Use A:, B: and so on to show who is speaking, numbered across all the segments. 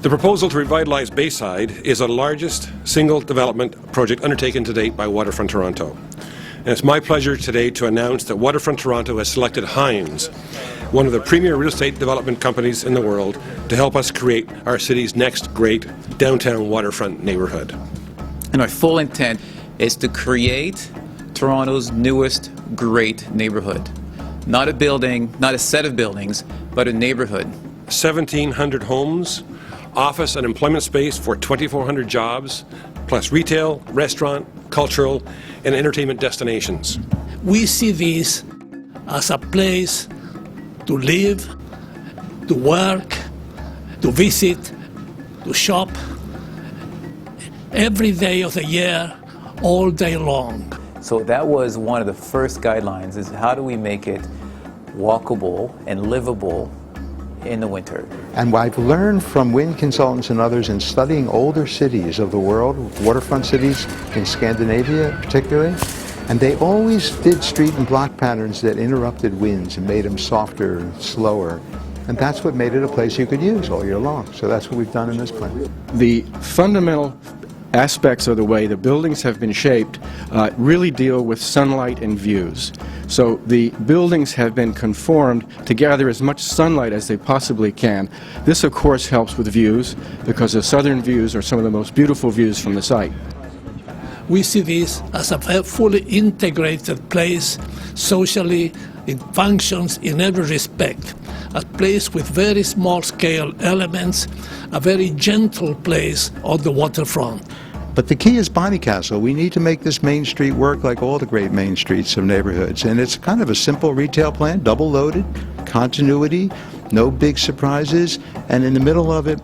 A: The proposal to revitalize Bayside is the largest single development project undertaken to date by Waterfront Toronto. And it's my pleasure today to announce that Waterfront Toronto has selected Hines, one of the premier real estate development companies in the world, to help us create our city's next great downtown waterfront neighborhood.
B: And our full intent is to create Toronto's newest great neighborhood. Not a building, not a set of buildings, but a neighborhood.
A: 1,700 homes, office and employment space for 2,400 jobs, plus retail, restaurant, cultural, and entertainment destinations.
C: We see this as a place to live, to work, to visit, to shop, every day of the year, all day long.
B: So that was one of the first guidelines, is how do we make it walkable and livable in the winter.
D: And what I've learned from wind consultants and others in studying older cities of the world, waterfront cities in Scandinavia particularly, and they always did street and block patterns that interrupted winds and made them softer and slower. And that's what made it a place you could use all year long. So that's what we've done in this plan.
E: The fundamental aspects of the way the buildings have been shaped really deal with sunlight and views. So the buildings have been conformed to gather as much sunlight as they possibly can. This, of course, helps with views, because the southern views are some of the most beautiful views from the site.
C: We see this as a fully integrated place, socially, it functions in every respect. A place with very small-scale elements, a very gentle place on the waterfront.
D: But the key is Bonnycastle. We need to make this main street work like all the great main streets of neighborhoods. And it's kind of a simple retail plan, double-loaded, continuity, no big surprises, and in the middle of it,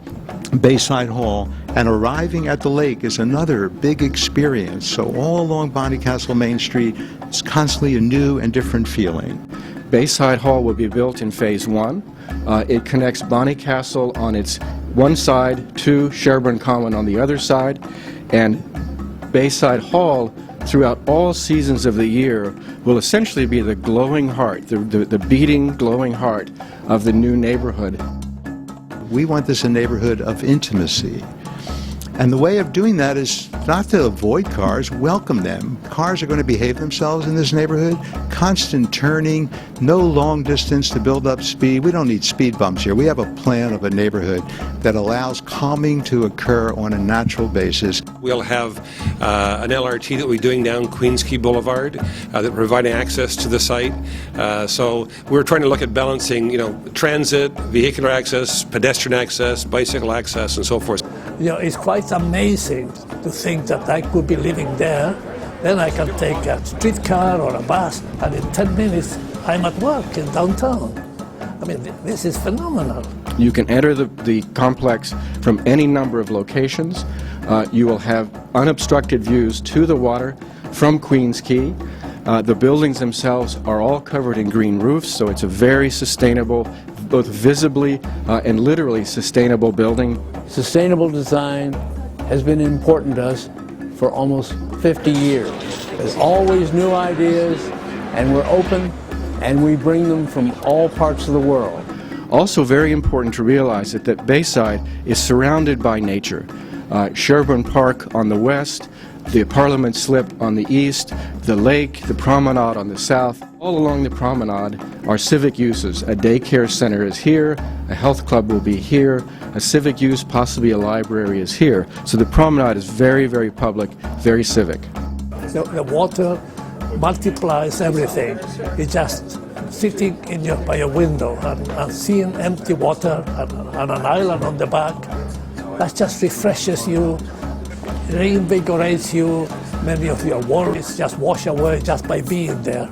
D: Bayside Hall. And arriving at the lake is another big experience. So all along Bonnycastle Main Street, it's constantly a new and different feeling.
E: Bayside Hall will be built in Phase 1. It connects Bonnycastle on its one side to Sherbourne Common on the other side. And Bayside Hall, throughout all seasons of the year, will essentially be the glowing heart, the beating, glowing heart of the new neighborhood.
D: We want this a neighborhood of intimacy. And the way of doing that is not to avoid cars, welcome them. Cars are going to behave themselves in this neighborhood. Constant turning, no long distance to build up speed. We don't need speed bumps here. We have a plan of a neighborhood that allows calming to occur on a natural basis.
A: We'll have an LRT that we're doing down Queens Quay Boulevard that providing access to the site. So we're trying to look at balancing, transit, vehicular access, pedestrian access, bicycle access, and so forth.
C: It's quite amazing to think that I could be living there, then I can take a streetcar or a bus, and in 10 minutes I'm at work in downtown. I mean, this is phenomenal.
E: You can enter the complex from any number of locations. You will have unobstructed views to the water from Queens Quay. The buildings themselves are all covered in green roofs, so it's a very sustainable, both visibly and literally sustainable building.
F: Sustainable design has been important to us for almost 50 years. There's always new ideas, and we're open, and we bring them from all parts of the world.
E: Also very important to realize that Bayside is surrounded by nature. Sherbourne Park on the west, the Parliament Slip on the east, the lake, the promenade on the south. All along the promenade are civic uses. A daycare center is here, a health club will be here, a civic use, possibly a library, is here. So the promenade is very, very public, very civic.
C: The water multiplies everything. It's just sitting by a window and seeing empty water and an island on the back, that just refreshes you, reinvigorates you. Many of your worries just wash away just by being there.